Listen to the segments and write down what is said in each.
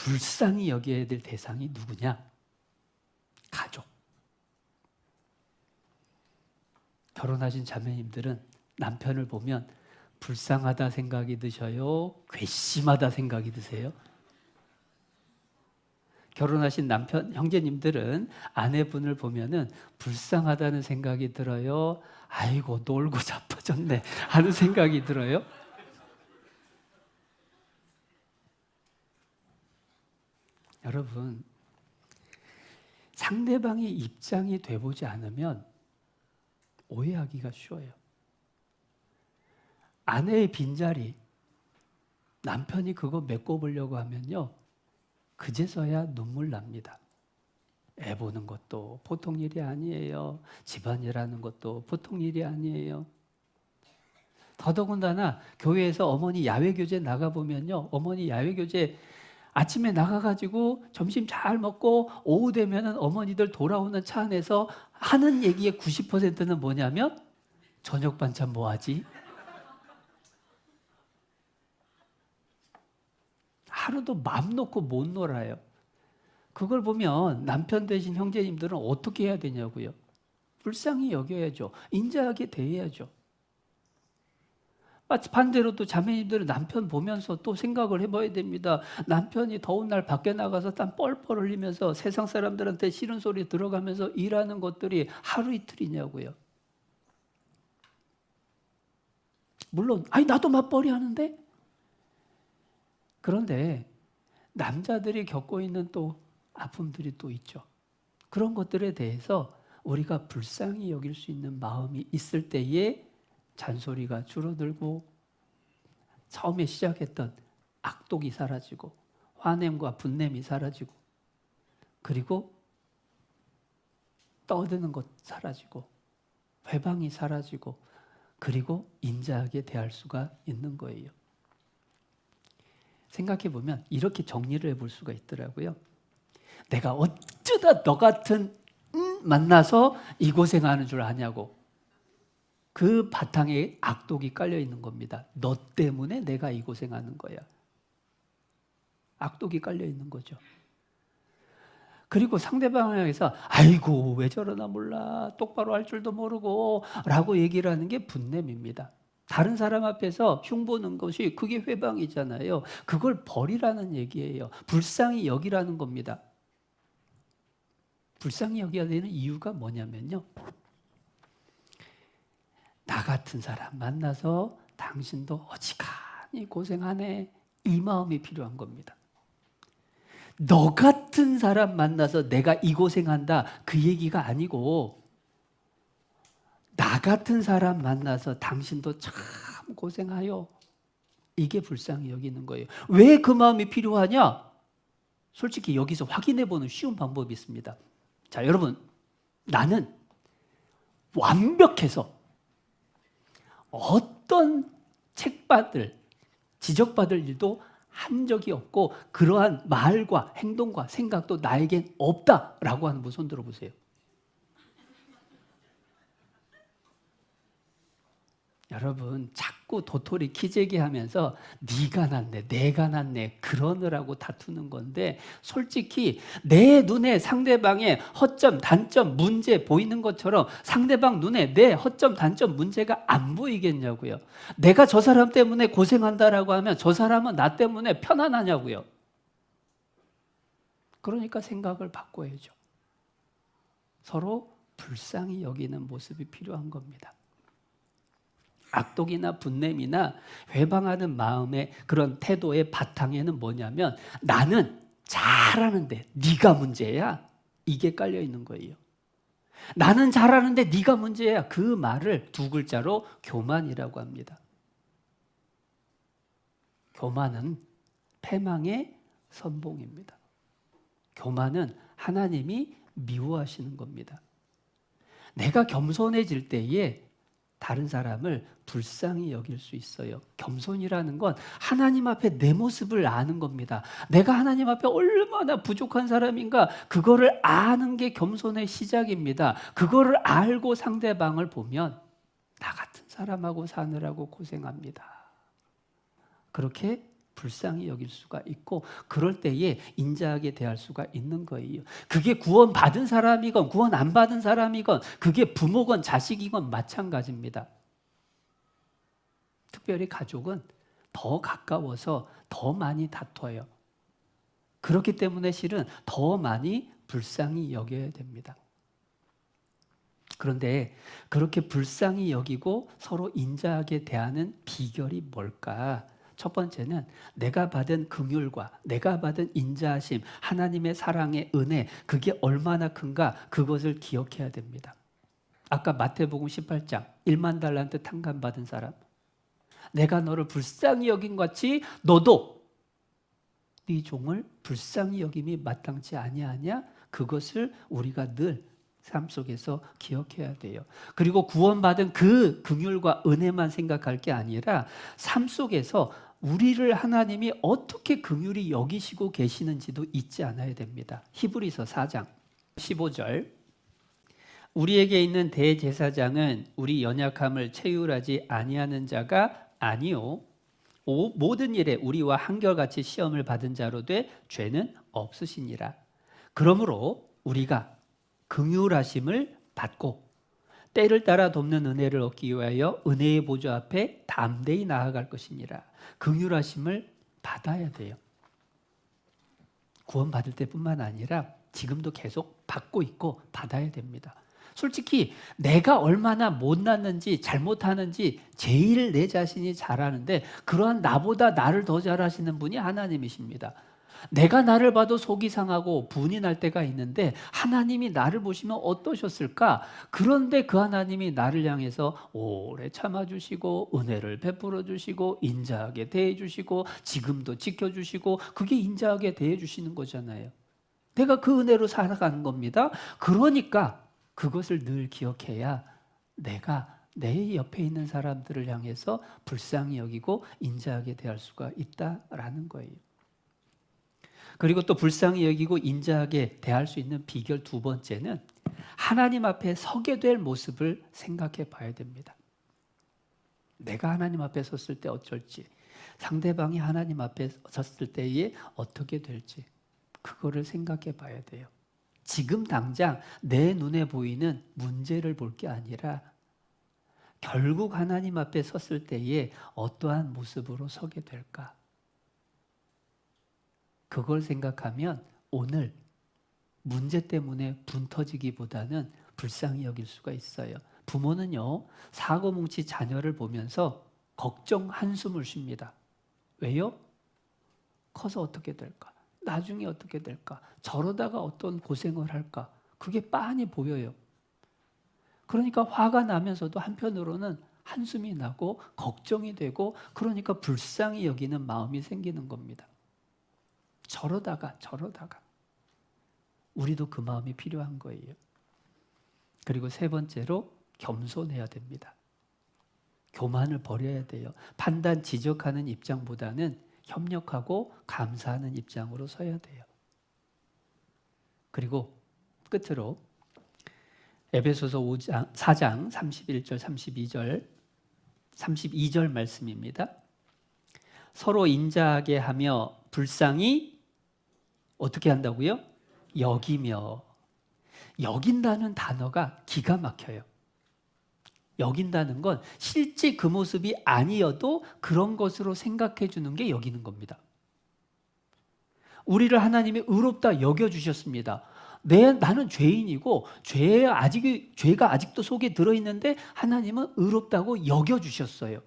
불쌍히 여겨야 될 대상이 누구냐? 가족. 결혼하신 자매님들은 남편을 보면 불쌍하다 생각이 드셔요? 괘씸하다 생각이 드세요? 결혼하신 남편, 형제님들은 아내분을 보면은 불쌍하다는 생각이 들어요? 아이고, 놀고 자빠졌네 하는 생각이 들어요? 여러분, 상대방의 입장이 돼보지 않으면 오해하기가 쉬워요. 아내의 빈자리, 남편이 그거 메꿔보려고 하면요, 그제서야 눈물 납니다. 애 보는 것도 보통 일이 아니에요. 집안일하는 것도 보통 일이 아니에요. 더더군다나 교회에서 어머니 야외교제 나가보면요, 어머니 야외교제 아침에 나가가지고 점심 잘 먹고 오후 되면은 어머니들 돌아오는 차 안에서 하는 얘기의 90%는 뭐냐면 저녁 반찬 뭐 하지? 하루도 맘 놓고 못 놀아요. 그걸 보면 남편 되신 형제님들은 어떻게 해야 되냐고요? 불쌍히 여겨야죠. 인자하게 대해야죠. 반대로 또 자매님들은 남편 보면서 또 생각을 해봐야 됩니다. 남편이 더운 날 밖에 나가서 땀 뻘뻘 흘리면서 세상 사람들한테 싫은 소리 들어가면서 일하는 것들이 하루 이틀이냐고요. 물론 아니 나도 맞벌이 하는데, 그런데 남자들이 겪고 있는 또 아픔들이 또 있죠. 그런 것들에 대해서 우리가 불쌍히 여길 수 있는 마음이 있을 때에 잔소리가 줄어들고 처음에 시작했던 악독이 사라지고 화냄과 분냄이 사라지고 그리고 떠드는 것 사라지고 회방이 사라지고 그리고 인자하게 대할 수가 있는 거예요. 생각해 보면 이렇게 정리를 해볼 수가 있더라고요. 내가 어쩌다 너 같은 만나서 이 고생하는 줄 아냐고. 그 바탕에 악독이 깔려 있는 겁니다. 너 때문에 내가 이 고생하는 거야. 악독이 깔려 있는 거죠. 그리고 상대방을 향해서 아이고 왜 저러나 몰라, 똑바로 할 줄도 모르고 라고 얘기를 하는 게 분냄입니다. 다른 사람 앞에서 흉보는 것이 그게 회방이잖아요. 그걸 버리라는 얘기예요. 불쌍히 여기라는 겁니다. 불쌍히 여겨야 되는 이유가 뭐냐면요, 나 같은 사람 만나서 당신도 어지간히 고생하네, 이 마음이 필요한 겁니다. 너 같은 사람 만나서 내가 이 고생한다 그 얘기가 아니고, 나 같은 사람 만나서 당신도 참 고생하여, 이게 불쌍히 여기는 거예요. 왜 그 마음이 필요하냐? 솔직히 여기서 확인해보는 쉬운 방법이 있습니다. 자, 여러분, 나는 완벽해서 어떤 책받을, 지적받을 일도 한 적이 없고 그러한 말과 행동과 생각도 나에겐 없다라고 하는 분 손 들어보세요. 여러분, 자꾸 도토리 키재기 하면서 네가 낫네, 내가 낫네 그러느라고 다투는 건데, 솔직히 내 눈에 상대방의 허점, 단점, 문제 보이는 것처럼 상대방 눈에 내 허점, 단점, 문제가 안 보이겠냐고요. 내가 저 사람 때문에 고생한다라고 하면 저 사람은 나 때문에 편안하냐고요. 그러니까 생각을 바꿔야죠. 서로 불쌍히 여기는 모습이 필요한 겁니다. 악독이나 분냄이나 회방하는 마음의 그런 태도의 바탕에는 뭐냐면, 나는 잘하는데 네가 문제야, 이게 깔려 있는 거예요. 나는 잘하는데 네가 문제야, 그 말을 두 글자로 교만이라고 합니다. 교만은 패망의 선봉입니다. 교만은 하나님이 미워하시는 겁니다. 내가 겸손해질 때에 다른 사람을 불쌍히 여길 수 있어요. 겸손이라는 건 하나님 앞에 내 모습을 아는 겁니다. 내가 하나님 앞에 얼마나 부족한 사람인가, 그거를 아는 게 겸손의 시작입니다. 그거를 알고 상대방을 보면 나 같은 사람하고 사느라고 고생합니다, 그렇게 불쌍히 여길 수가 있고 그럴 때에 인자하게 대할 수가 있는 거예요. 그게 구원 받은 사람이건 구원 안 받은 사람이건 그게 부모건 자식이건 마찬가지입니다. 특별히 가족은 더 가까워서 더 많이 다퉈요. 그렇기 때문에 실은 더 많이 불쌍히 여겨야 됩니다. 그런데 그렇게 불쌍히 여기고 서로 인자하게 대하는 비결이 뭘까? 첫 번째는 내가 받은 긍휼과 내가 받은 인자하심, 하나님의 사랑의 은혜, 그게 얼마나 큰가 그것을 기억해야 됩니다. 아까 마태복음 18장 1만 달란트 탕감 받은 사람, 내가 너를 불쌍히 여긴 같이 너도 네 종을 불쌍히 여김이 마땅치 아니하냐? 그것을 우리가 늘 삶 속에서 기억해야 돼요. 그리고 구원받은 그 긍휼과 은혜만 생각할 게 아니라 삶 속에서 우리를 하나님이 어떻게 긍휼히 여기시고 계시는지도 잊지 않아야 됩니다. 히브리서 4장 15절, 우리에게 있는 대제사장은 우리 연약함을 체휼하지 아니하는 자가 아니요 모든 일에 우리와 한결같이 시험을 받은 자로 돼 죄는 없으시니라. 그러므로 우리가 긍휼하심을 받고 때를 따라 돕는 은혜를 얻기 위하여 은혜의 보좌 앞에 담대히 나아갈 것이니라. 긍휼하심을 받아야 돼요. 구원받을 때뿐만 아니라 지금도 계속 받고 있고 받아야 됩니다. 솔직히 내가 얼마나 못났는지 잘못하는지 제일 내 자신이 잘 아는데 그러한 나보다 나를 더 잘하시는 분이 하나님이십니다. 내가 나를 봐도 속이 상하고 분이 날 때가 있는데 하나님이 나를 보시면 어떠셨을까? 그런데 그 하나님이 나를 향해서 오래 참아주시고 은혜를 베풀어 주시고 인자하게 대해주시고 지금도 지켜주시고 그게 인자하게 대해주시는 거잖아요. 내가 그 은혜로 살아가는 겁니다. 그러니까 그것을 늘 기억해야 내가 내 옆에 있는 사람들을 향해서 불쌍히 여기고 인자하게 대할 수가 있다라는 거예요. 그리고 또 불쌍히 여기고 인자하게 대할 수 있는 비결 두 번째는 하나님 앞에 서게 될 모습을 생각해 봐야 됩니다. 내가 하나님 앞에 섰을 때 어쩔지, 상대방이 하나님 앞에 섰을 때에 어떻게 될지 그거를 생각해 봐야 돼요. 지금 당장 내 눈에 보이는 문제를 볼 게 아니라 결국 하나님 앞에 섰을 때에 어떠한 모습으로 서게 될까? 그걸 생각하면 오늘 문제 때문에 분 터지기보다는 불쌍히 여길 수가 있어요. 부모는요, 사고뭉치 자녀를 보면서 걱정 한숨을 쉽니다. 왜요? 커서 어떻게 될까? 나중에 어떻게 될까? 저러다가 어떤 고생을 할까? 그게 빤히 보여요. 그러니까 화가 나면서도 한편으로는 한숨이 나고 걱정이 되고 그러니까 불쌍히 여기는 마음이 생기는 겁니다. 저러다가 우리도 그 마음이 필요한 거예요. 그리고 세 번째로 겸손해야 됩니다. 교만을 버려야 돼요. 판단, 지적하는 입장보다는 협력하고 감사하는 입장으로 서야 돼요. 그리고 끝으로 에베소서 4장 31절 32절 말씀입니다. 서로 인자하게 하며 불쌍히 어떻게 한다고요? 여기며. 여긴다는 단어가 기가 막혀요. 여긴다는 건 실제 그 모습이 아니어도 그런 것으로 생각해 주는 게 여기는 겁니다. 우리를 하나님이 의롭다 여겨주셨습니다. 나는 죄인이고 죄가 아직도 속에 들어있는데 하나님은 의롭다고 여겨주셨어요.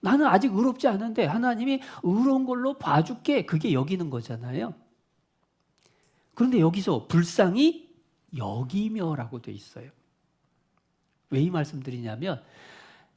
나는 아직 의롭지 않은데 하나님이 의로운 걸로 봐줄게. 그게 여기는 거잖아요. 그런데 여기서 불쌍히 여기며라고 돼 있어요. 왜 이 말씀드리냐면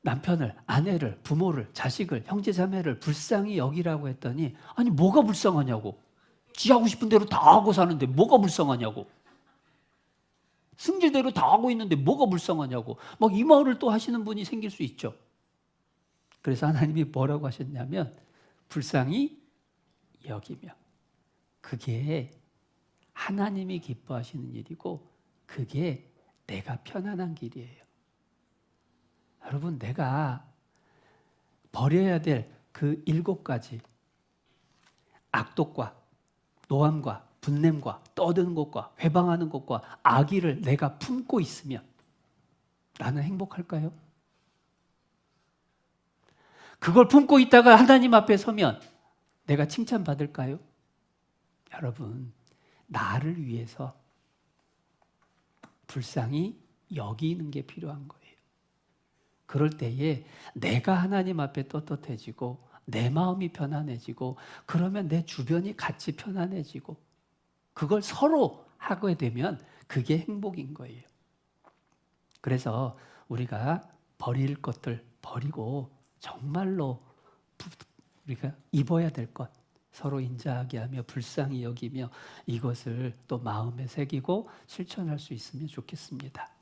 남편을, 아내를, 부모를, 자식을, 형제자매를 불쌍히 여기라고 했더니 아니 뭐가 불쌍하냐고. 지 하고 싶은 대로 다 하고 사는데 뭐가 불쌍하냐고. 승질대로 다 하고 있는데 뭐가 불쌍하냐고. 막 이 말을 또 하시는 분이 생길 수 있죠. 그래서 하나님이 뭐라고 하셨냐면 불쌍히 여기며. 그게 하나님이 기뻐하시는 일이고 그게 내가 편안한 길이에요. 여러분, 내가 버려야 될 그 7가지 악독과 노함과 분냄과 떠드는 것과 회방하는 것과 악의를 내가 품고 있으면 나는 행복할까요? 그걸 품고 있다가 하나님 앞에 서면 내가 칭찬받을까요? 여러분, 나를 위해서 불쌍히 여기는 게 필요한 거예요. 그럴 때에 내가 하나님 앞에 떳떳해지고 내 마음이 편안해지고 그러면 내 주변이 같이 편안해지고 그걸 서로 하게 되면 그게 행복인 거예요. 그래서 우리가 버릴 것들 버리고 정말로 우리가 입어야 될 것 서로 인자하게 하며 불쌍히 여기며 이것을 또 마음에 새기고 실천할 수 있으면 좋겠습니다.